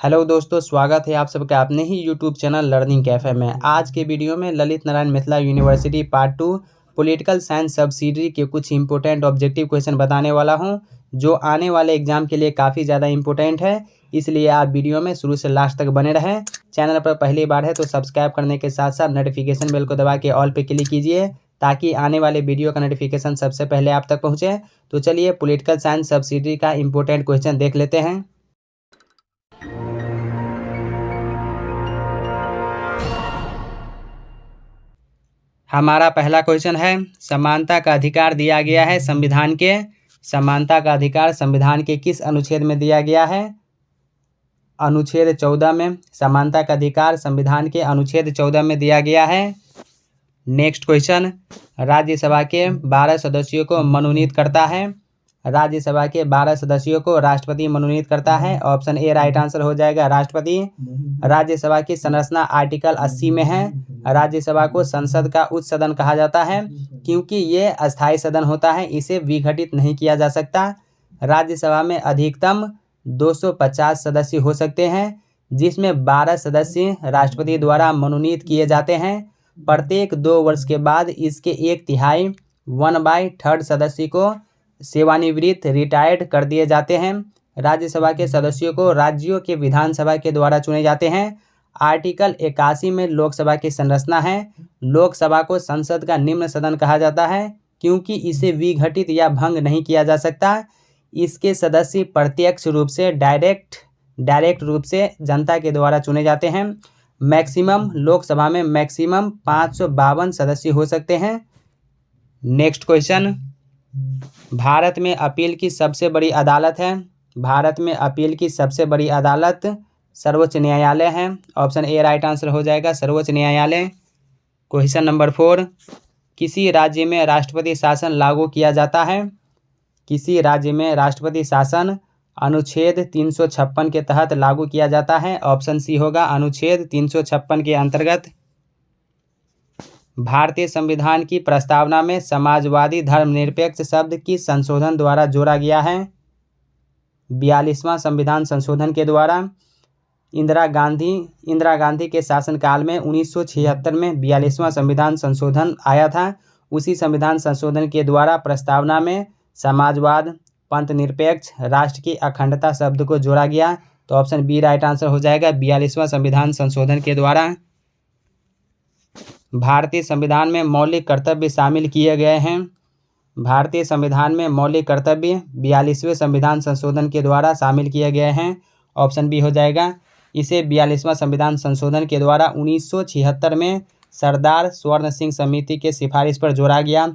Hello दोस्तों, स्वागत है आप सबका अपने ही यूट्यूब चैनल लर्निंग कैफे में। आज के वीडियो में Lalit Narayan Mithila university part 2 political science subsidiary के कुछ इंपॉर्टेंट ऑब्जेक्टिव क्वेश्चन बताने वाला हूं, जो आने वाले एग्जाम के लिए काफ़ी ज़्यादा इंपॉर्टेंट है। इसलिए आप वीडियो में शुरू से लास्ट तक बने रहें। चैनल पर पहली बार है तो सब्सक्राइब करने के साथ साथ नोटिफिकेशन बेल को दबा के ऑल पे क्लिक कीजिए, ताकि आने वाले वीडियो का नोटिफिकेशन सबसे पहले आप तक पहुँचे। तो चलिए पॉलिटिकल साइंस सब्सिडियरी का इंपॉर्टेंट क्वेश्चन देख लेते हैं। हमारा पहला क्वेश्चन है, समानता का अधिकार दिया गया है संविधान के। समानता का अधिकार संविधान के किस अनुच्छेद में दिया गया है? अनुच्छेद 14 में समानता का अधिकार संविधान के अनुच्छेद 14 में दिया गया है। नेक्स्ट क्वेश्चन, राज्यसभा के 12 सदस्यों को मनोनीत करता है। राज्यसभा के 12 सदस्यों को राष्ट्रपति मनोनीत करता है। ऑप्शन ए राइट आंसर हो जाएगा, राष्ट्रपति। राज्यसभा की संरचना आर्टिकल 80 में है। राज्यसभा को संसद का उच्च सदन कहा जाता है, क्योंकि ये अस्थायी सदन होता है, इसे विघटित नहीं किया जा सकता। राज्यसभा में अधिकतम 250 सदस्य हो सकते हैं, जिसमें 12 सदस्य राष्ट्रपति द्वारा मनोनीत किए जाते हैं। प्रत्येक 2 वर्ष के बाद इसके 1/3 1/3 सदस्य को सेवानिवृत्त रिटायर्ड कर दिए जाते हैं। राज्यसभा के सदस्यों को राज्यों के विधानसभा के द्वारा चुने जाते हैं। आर्टिकल 81 में लोकसभा की संरचना है। लोकसभा को संसद का निम्न सदन कहा जाता है, क्योंकि इसे विघटित या भंग नहीं किया जा सकता। इसके सदस्य प्रत्यक्ष रूप से डायरेक्ट रूप से जनता के द्वारा चुने जाते हैं। मैक्सिमम लोकसभा में मैक्सिमम 552 सदस्य हो सकते हैं। नेक्स्ट क्वेश्चन, भारत में अपील की सबसे बड़ी अदालत है। भारत में अपील की सबसे बड़ी अदालत सर्वोच्च न्यायालय है। ऑप्शन ए राइट आंसर हो जाएगा, सर्वोच्च न्यायालय। क्वेश्चन नंबर 4, किसी राज्य में राष्ट्रपति शासन लागू किया जाता है। किसी राज्य में राष्ट्रपति शासन अनुच्छेद 356 के तहत लागू किया जाता है। ऑप्शन सी होगा, अनुच्छेद 356 के अंतर्गत। भारतीय संविधान की प्रस्तावना में समाजवादी धर्मनिरपेक्ष शब्द किस संशोधन द्वारा जोड़ा गया है? 42वां संविधान संशोधन के द्वारा। इंदिरा गांधी के शासनकाल में 1976 में 42वां संविधान संशोधन आया था। उसी संविधान संशोधन के द्वारा प्रस्तावना में समाजवाद, पंथ निरपेक्ष, राष्ट्र की अखंडता शब्द को जोड़ा गया। तो ऑप्शन बी राइट आंसर हो जाएगा, 42वां संविधान संशोधन के द्वारा। भारतीय संविधान में मौलिक कर्तव्य शामिल किए गए हैं। भारतीय संविधान में मौलिक कर्तव्य 42वें संविधान संशोधन के द्वारा शामिल किए गए हैं। ऑप्शन बी हो जाएगा। इसे 42वां संविधान संशोधन के द्वारा 1976 में सरदार स्वर्ण सिंह समिति के सिफारिश पर जोड़ा गया।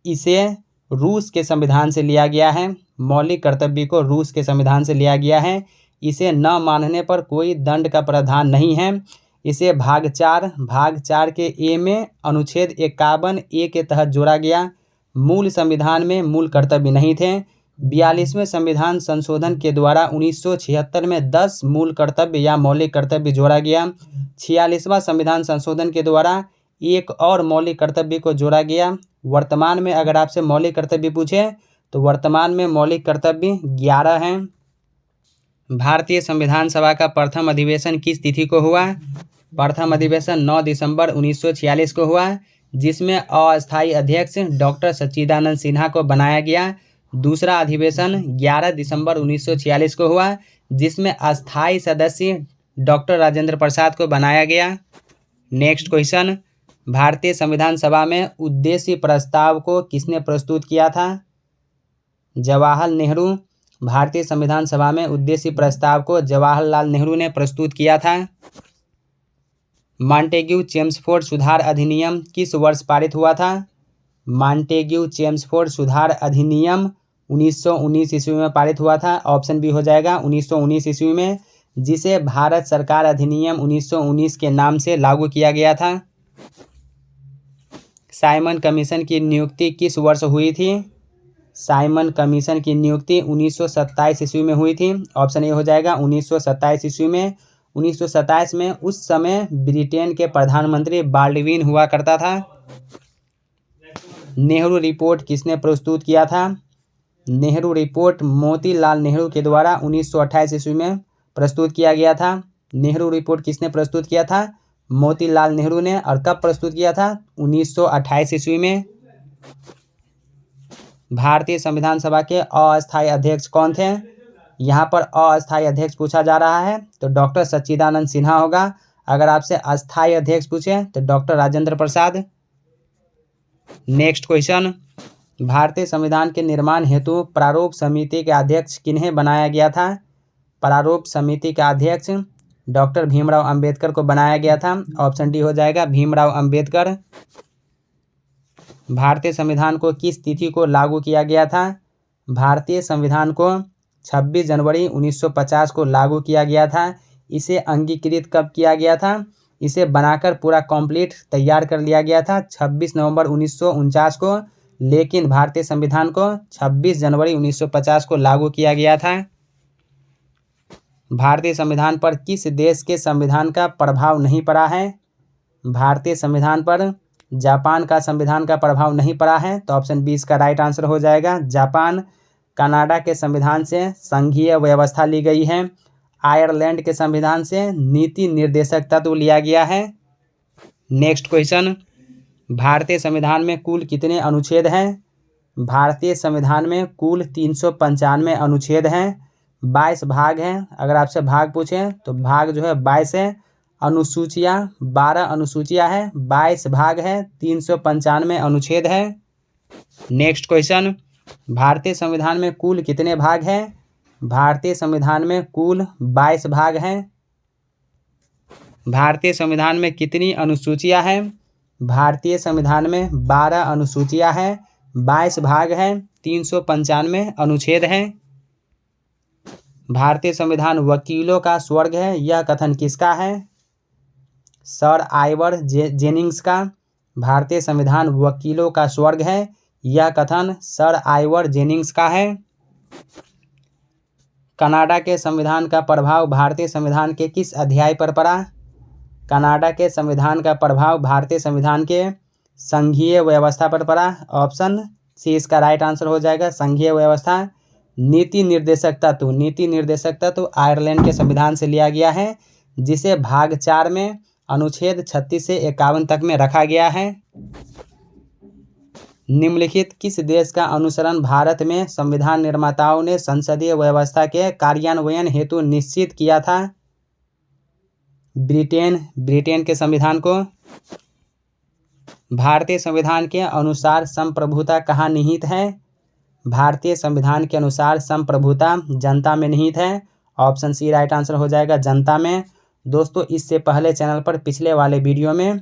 इसे रूस के संविधान से लिया गया है। मौलिक कर्तव्य को रूस के संविधान से लिया गया है। इसे न मानने पर कोई दंड का प्रावधान नहीं है। इसे भाग 4 के ए में अनुच्छेद 51 ए के तहत जोड़ा गया। मूल संविधान में मूल कर्तव्य नहीं थे। 42वें संविधान संशोधन के द्वारा 1976 में 10 मूल कर्तव्य या मौलिक कर्तव्य जोड़ा गया। 46वां संविधान संशोधन के द्वारा एक और मौलिक कर्तव्य को जोड़ा गया। वर्तमान में अगर आपसे मौलिक कर्तव्य पूछे तो वर्तमान में मौलिक कर्तव्य 11 हैं। भारतीय संविधान सभा का प्रथम अधिवेशन किस तिथि को हुआ? प्रथम अधिवेशन 9 दिसंबर 1946 को हुआ, जिसमें अस्थायी अध्यक्ष डॉक्टर सच्चिदानंद सिन्हा को बनाया गया। दूसरा अधिवेशन 11 दिसंबर 1946 को हुआ, जिसमें अस्थायी सदस्य डॉक्टर राजेंद्र प्रसाद को बनाया गया। नेक्स्ट क्वेश्चन, भारतीय संविधान सभा में उद्देश्य प्रस्ताव को किसने प्रस्तुत किया था? जवाहरलाल नेहरू। भारतीय संविधान सभा में उद्देश्य प्रस्ताव को जवाहरलाल नेहरू ने प्रस्तुत किया था। मॉन्टेग्यू चेम्सफोर्ड सुधार अधिनियम किस वर्ष पारित हुआ था? मॉन्टेग्यू चेम्सफोर्ड सुधार अधिनियम 1919 ईस्वी में पारित हुआ था। ऑप्शन बी हो जाएगा, 1919 ईस्वी में, जिसे भारत सरकार अधिनियम 1919 के नाम से लागू किया गया था। साइमन कमीशन की नियुक्ति किस वर्ष हुई थी? साइमन कमीशन की नियुक्ति 1927 ईस्वी में हुई थी। ऑप्शन ए हो जाएगा, 1927 ईस्वी में। 1927 में उस समय ब्रिटेन के प्रधानमंत्री बाल्डविन हुआ करता था। नेहरू रिपोर्ट किसने प्रस्तुत किया था? नेहरू रिपोर्ट मोतीलाल नेहरू के द्वारा 1928 ईस्वी में प्रस्तुत किया गया था? नेहरू रिपोर्ट किसने प्रस्तुत किया था? मोतीलाल नेहरू ने। और कब प्रस्तुत किया था? 1928 ईस्वी में। भारतीय संविधान सभा के अस्थायी अध्यक्ष कौन थे? यहाँ पर अस्थायी अध्यक्ष पूछा जा रहा है तो डॉक्टर सच्चिदानंद सिन्हा होगा। अगर आपसे अस्थायी अध्यक्ष पूछे तो doctor Rajendra Prasad. Next question, भारतीय संविधान के निर्माण हेतु प्रारूप समिति के अध्यक्ष किन्हें बनाया गया था? प्रारूप समिति का अध्यक्ष डॉक्टर भीमराव अंबेडकर को बनाया गया था। ऑप्शन डी हो जाएगा, भीमराव अंबेडकर। भारतीय संविधान को किस तिथि को लागू किया गया था? भारतीय संविधान को 26 जनवरी 1950 को लागू किया गया था। इसे अंगीकृत कब किया गया था? इसे बनाकर पूरा कंप्लीट तैयार कर लिया गया था 26 नवंबर 1949 को, लेकिन भारतीय संविधान को 26 जनवरी 1950 को लागू किया गया था। भारतीय संविधान पर किस देश के संविधान का प्रभाव नहीं पड़ा है? भारतीय संविधान पर जापान का संविधान का प्रभाव नहीं पड़ा है, तो ऑप्शन बी इसका राइट आंसर हो जाएगा, जापान। कनाडा के संविधान से संघीय व्यवस्था ली गई है। आयरलैंड के संविधान से नीति निर्देशक तत्व लिया गया है। नेक्स्ट क्वेश्चन, भारतीय संविधान में कुल कितने अनुच्छेद हैं? भारतीय संविधान में कुल 395 अनुच्छेद हैं, 22 भाग हैं। अगर आपसे भाग पूछें तो भाग जो है 22 है। अनुसूचियाँ 12 अनुसूचियाँ है, 22 भाग है, 395 अनुच्छेद है। नेक्स्ट क्वेश्चन, भारतीय संविधान में कुल कितने भाग हैं? भारतीय संविधान में कुल 22 भाग हैं। भारतीय संविधान में कितनी अनुसूचियाँ हैं? भारतीय संविधान में 12 अनुसूचियाँ हैं, 22 भाग हैं, 395 अनुच्छेद हैं। भारतीय संविधान वकीलों का स्वर्ग है, यह कथन किसका है? सर आइवर जेनिंग्स का। भारतीय संविधान वकीलों का स्वर्ग है, यह कथन सर आइवर जेनिंग्स का है। कनाडा के संविधान का प्रभाव भारतीय संविधान के किस अध्याय पर पड़ा? कनाडा के संविधान का प्रभाव भारतीय संविधान के संघीय व्यवस्था पर पड़ा। ऑप्शन सी इसका राइट आंसर हो जाएगा, संघीय व्यवस्था। नीति निर्देशक तत्व आयरलैंड के संविधान से लिया गया है, जिसे भाग 4 में अनुच्छेद 36 से 51 तक में रखा गया है। निम्नलिखित किस देश का अनुसरण भारत में संविधान निर्माताओं ने संसदीय व्यवस्था के कार्यान्वयन हेतु निश्चित किया था? ब्रिटेन के संविधान को। भारतीय संविधान के अनुसार संप्रभुता कहाँ निहित है? भारतीय संविधान के अनुसार संप्रभुता जनता में निहित है। ऑप्शन सी राइट आंसर हो जाएगा, जनता में। दोस्तों, इससे पहले चैनल पर पिछले वाले वीडियो में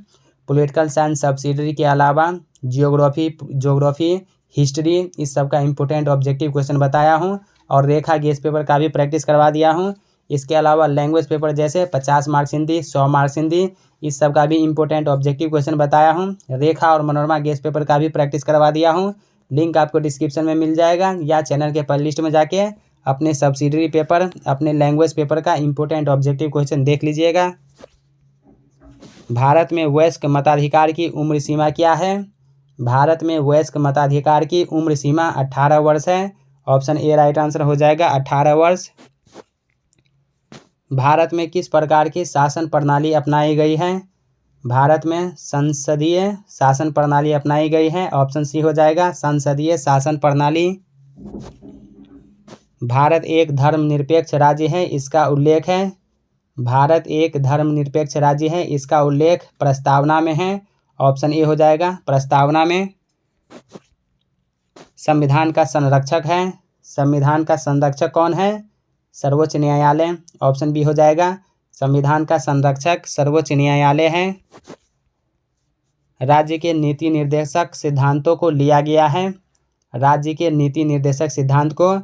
पॉलिटिकल साइंस सब्सिडरी के अलावा ज्योग्राफी, हिस्ट्री, इस सब का इम्पोर्टेंट ऑब्जेक्टिव क्वेश्चन बताया हूँ और रेखा गेस पेपर का भी प्रैक्टिस करवा दिया हूँ। इसके अलावा लैंग्वेज पेपर जैसे 50 मार्क्स हिंदी, 100 मार्क्स हिंदी, इस सब का भी इम्पोर्टेंट ऑब्जेक्टिव क्वेश्चन बताया हूँ। रेखा और मनोरमा गेस पेपर का भी प्रैक्टिस करवा दिया हूँ। लिंक आपको डिस्क्रिप्शन में मिल जाएगा, या चैनल के प्लेलिस्ट में जाके अपने सब्सिडरी पेपर, अपने लैंग्वेज पेपर का इम्पोर्टेंट ऑब्जेक्टिव क्वेश्चन देख लीजिएगा। भारत में वयस्क मताधिकार की उम्र सीमा क्या है? भारत में वयस्क मताधिकार की उम्र सीमा 18 वर्ष है। ऑप्शन ए राइट आंसर हो जाएगा, 18 वर्ष। भारत में किस प्रकार की शासन प्रणाली अपनाई गई है? भारत में संसदीय शासन प्रणाली अपनाई गई है। ऑप्शन सी हो जाएगा, संसदीय शासन प्रणाली। भारत एक धर्मनिरपेक्ष राज्य है, इसका उल्लेख है। भारत एक धर्मनिरपेक्ष राज्य है, इसका उल्लेख प्रस्तावना में है। ऑप्शन ए हो जाएगा, प्रस्तावना में। संविधान का संरक्षक है, संविधान का संरक्षक कौन है? सर्वोच्च न्यायालय। ऑप्शन बी हो जाएगा, संविधान का संरक्षक सर्वोच्च न्यायालय है। राज्य के नीति निर्देशक सिद्धांतों को लिया गया है। राज्य के नीति निर्देशक सिद्धांत को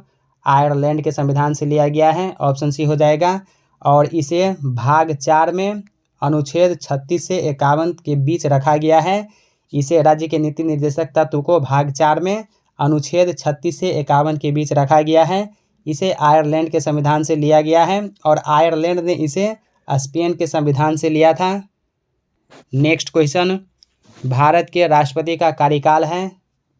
आयरलैंड के संविधान से लिया गया है। ऑप्शन सी हो जाएगा, और इसे भाग 4 में अनुच्छेद 36 से 51 के बीच रखा गया है। इसे राज्य के नीति निर्देशक तत्व को भाग 4 में अनुच्छेद 36 से 51 के बीच रखा गया है। इसे आयरलैंड के संविधान से लिया गया है और आयरलैंड ने इसे स्पेन के संविधान से लिया था। नेक्स्ट क्वेश्चन, भारत के राष्ट्रपति का कार्यकाल है।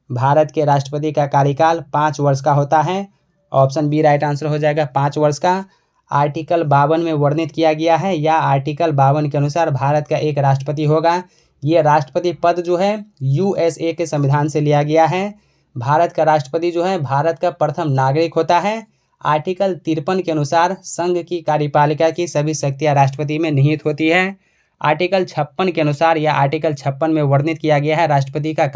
भारत के राष्ट्रपति का कार्यकाल 5 वर्ष का होता है। ऑप्शन बी राइट आंसर हो जाएगा, 5 वर्ष का। आर्टिकल 52 में वर्णित किया गया है या आर्टिकल 52 के अनुसार भारत का एक राष्ट्रपति होगा। ये राष्ट्रपति पद जो है यूएसए के संविधान से लिया गया है। भारत का राष्ट्रपति जो है भारत का प्रथम नागरिक होता है। आर्टिकल 53 के अनुसार संघ की कार्यपालिका की सभी शक्तियां राष्ट्रपति में निहित होती है। आर्टिकल 56 के अनुसार या आर्टिकल 56 में वर्णित किया गया है राष्ट्रपति का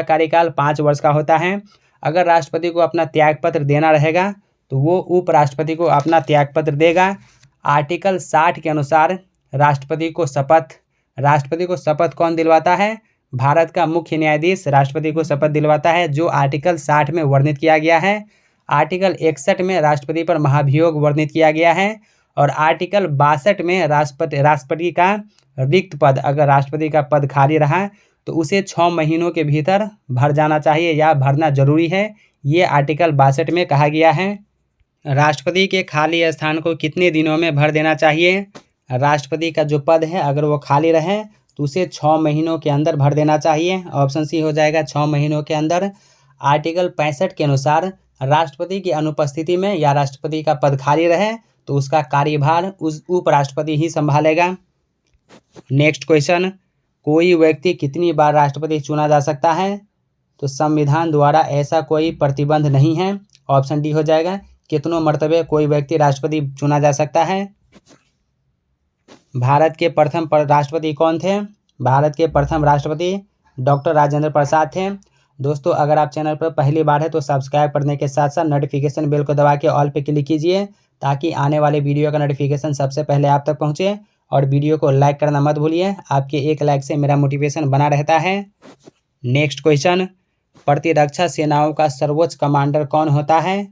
कार्यकाल 5 वर्ष का होता है। अगर राष्ट्रपति को अपना त्यागपत्र देना रहेगा तो वो उपराष्ट्रपति को अपना त्यागपत्र देगा। आर्टिकल 60 के अनुसार राष्ट्रपति को शपथ कौन दिलवाता है? भारत का मुख्य न्यायाधीश राष्ट्रपति को शपथ दिलवाता है, जो आर्टिकल 60 में वर्णित किया गया है। आर्टिकल 61 में राष्ट्रपति पर महाभियोग वर्णित किया गया है और आर्टिकल 62 में राष्ट्रपति का रिक्त पद, अगर राष्ट्रपति का पद खाली रहा तो उसे 6 महीनों के भीतर भर जाना चाहिए या भरना जरूरी है। ये आर्टिकल 62 में कहा गया है। राष्ट्रपति के खाली स्थान को कितने दिनों में भर देना चाहिए? राष्ट्रपति का जो पद है अगर वो खाली रहे तो उसे 6 महीनों के अंदर भर देना चाहिए। ऑप्शन सी हो जाएगा 6 महीनों के अंदर। आर्टिकल 65 के अनुसार राष्ट्रपति की अनुपस्थिति में या राष्ट्रपति का पद खाली रहे तो उसका कार्यभार उस उपराष्ट्रपति ही संभालेगा। नेक्स्ट क्वेश्चन, कोई व्यक्ति कितनी बार राष्ट्रपति चुना जा सकता है? तो संविधान द्वारा ऐसा कोई प्रतिबंध नहीं है। ऑप्शन डी हो जाएगा, कितनों मर्तबे कोई व्यक्ति राष्ट्रपति चुना जा सकता है। भारत के प्रथम राष्ट्रपति कौन थे? भारत के प्रथम राष्ट्रपति डॉक्टर राजेंद्र प्रसाद थे। दोस्तों, अगर आप चैनल पर पहली बार है तो सब्सक्राइब करने के साथ साथ नोटिफिकेशन बेल को दबा के ऑल पे क्लिक कीजिए ताकि आने वाले वीडियो का नोटिफिकेशन सबसे पहले आप तक पहुंचे। और वीडियो को लाइक करना मत भूलिए, आपके एक लाइक से मेरा मोटिवेशन बना रहता है। नेक्स्ट क्वेश्चन, प्रतिरक्षा सेनाओं का सर्वोच्च कमांडर कौन होता है?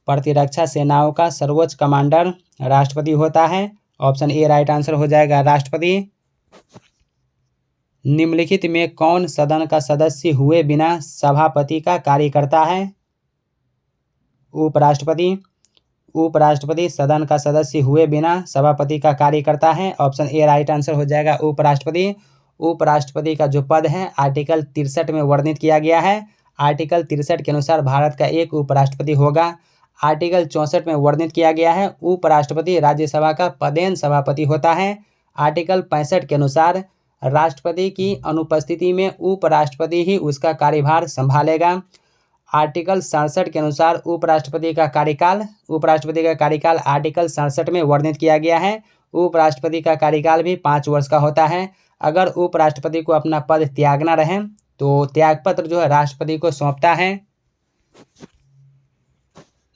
प्रतिरक्षा सेनाओं का सर्वोच्च कमांडर राष्ट्रपति होता है। ऑप्शन ए राइट आंसर हो जाएगा, राष्ट्रपति। निम्नलिखित में कौन सदन का सदस्य हुए बिना सभापति का कार्य करता है? उपराष्ट्रपति। उपराष्ट्रपति सदन का सदस्य हुए बिना सभापति का कार्य करता है। ऑप्शन ए राइट आंसर हो जाएगा, उपराष्ट्रपति। उपराष्ट्रपति का जो पद है आर्टिकल 63 में वर्णित किया गया है। आर्टिकल 63 के अनुसार भारत का एक उपराष्ट्रपति होगा। आर्टिकल 64 में वर्णित किया गया है उपराष्ट्रपति राज्यसभा का पदेन सभापति होता है। आर्टिकल 65 के अनुसार राष्ट्रपति की अनुपस्थिति में उपराष्ट्रपति ही उसका कार्यभार संभालेगा। आर्टिकल 67 के अनुसार उपराष्ट्रपति का कार्यकाल आर्टिकल 67 में वर्णित किया गया है। उपराष्ट्रपति का कार्यकाल भी 5 वर्ष का होता है। अगर उपराष्ट्रपति को अपना पद त्यागना रहे तो त्यागपत्र जो है राष्ट्रपति को सौंपता है।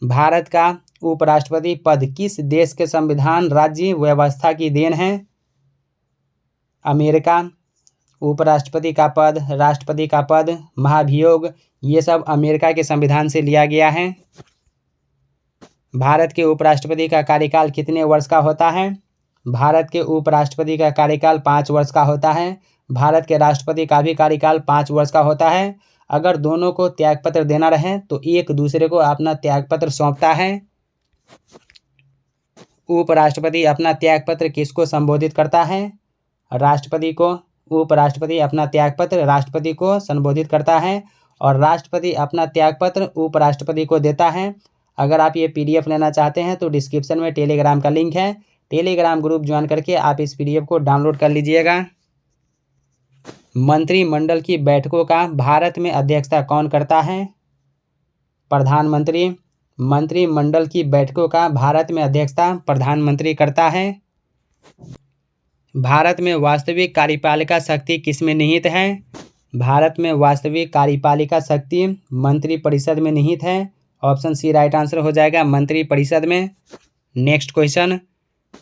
भारत का उपराष्ट्रपति पद किस देश के संविधान राज्य व्यवस्था की देन है? अमेरिका। उपराष्ट्रपति का पद, राष्ट्रपति का पद, महाभियोग, ये सब अमेरिका के संविधान से लिया गया है। भारत के उपराष्ट्रपति का कार्यकाल कितने वर्ष का होता है? भारत के उपराष्ट्रपति का कार्यकाल 5 वर्ष का होता है। भारत के राष्ट्रपति का भी कार्यकाल 5 वर्ष का होता है। अगर दोनों को त्यागपत्र देना रहे तो एक दूसरे को अपना त्यागपत्र सौंपता है। उपराष्ट्रपति अपना त्यागपत्र किसको संबोधित करता है? राष्ट्रपति को। उपराष्ट्रपति अपना त्यागपत्र राष्ट्रपति को संबोधित करता है और राष्ट्रपति अपना त्यागपत्र उपराष्ट्रपति को देता है। अगर आप ये पीडीएफ लेना चाहते हैं तो डिस्क्रिप्शन में टेलीग्राम का लिंक है, टेलीग्राम ग्रुप ज्वाइन करके आप इस पीडीएफ को डाउनलोड कर लीजिएगा। मंत्रिमंडल की बैठकों का भारत में अध्यक्षता कौन करता है? प्रधानमंत्री। मंत्रिमंडल की बैठकों का भारत में अध्यक्षता प्रधानमंत्री करता है। भारत में वास्तविक कार्यपालिका शक्ति किसमें निहित है? भारत में वास्तविक कार्यपालिका शक्ति मंत्रिपरिषद में निहित है। ऑप्शन सी राइट आंसर हो जाएगा, मंत्रिपरिषद में। नेक्स्ट क्वेश्चन,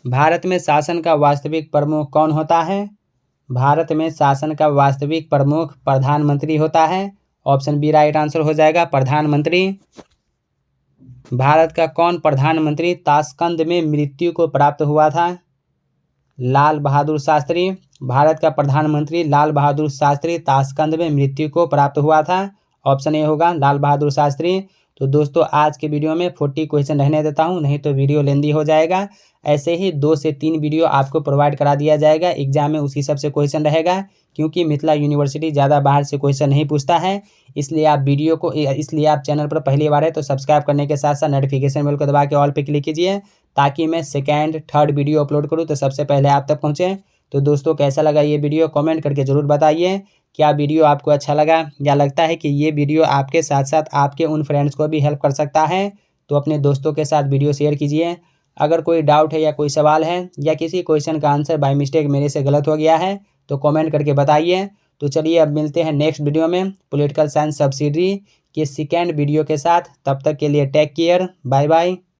भारत में शासन का वास्तविक प्रमुख कौन होता है? भारत में शासन का वास्तविक प्रमुख प्रधानमंत्री होता है। ऑप्शन बी राइट आंसर हो जाएगा, प्रधानमंत्री। भारत का कौन प्रधानमंत्री ताशकंद में मृत्यु को प्राप्त हुआ था? लाल बहादुर शास्त्री। भारत का प्रधानमंत्री लाल बहादुर शास्त्री ताशकंद में मृत्यु को प्राप्त हुआ था। ऑप्शन ए होगा, लाल बहादुर शास्त्री। तो दोस्तों आज के वीडियो में 40 क्वेश्चन रहने देता हूं, नहीं तो वीडियो लेंदी हो जाएगा। ऐसे ही 2 से 3 वीडियो आपको प्रोवाइड करा दिया जाएगा एग्जाम में, उसी हिसाब से क्वेश्चन रहेगा, क्योंकि मिथिला यूनिवर्सिटी ज़्यादा बाहर से क्वेश्चन नहीं पूछता है। इसलिए आप चैनल पर पहली बार है तो सब्सक्राइब करने के साथ साथ नोटिफिकेशन बेल को दबा के ऑल पे क्लिक कीजिए, ताकि मैं सेकेंड थर्ड वीडियो अपलोड करूँ तो सबसे पहले आप तक पहुँचे। तो दोस्तों कैसा लगा ये वीडियो कमेंट करके ज़रूर बताइए। क्या वीडियो आपको अच्छा लगा या लगता है कि ये वीडियो आपके साथ साथ आपके उन फ्रेंड्स को भी हेल्प कर सकता है, तो अपने दोस्तों के साथ वीडियो शेयर कीजिए। अगर कोई डाउट है या कोई सवाल है या किसी क्वेश्चन का आंसर बाय मिस्टेक मेरे से गलत हो गया है तो कमेंट करके बताइए। तो चलिए अब मिलते हैं नेक्स्ट वीडियो में पॉलिटिकल साइंस सब्सिडियरी के सेकेंड वीडियो के साथ। तब तक के लिए टेक केयर, बाय बाय।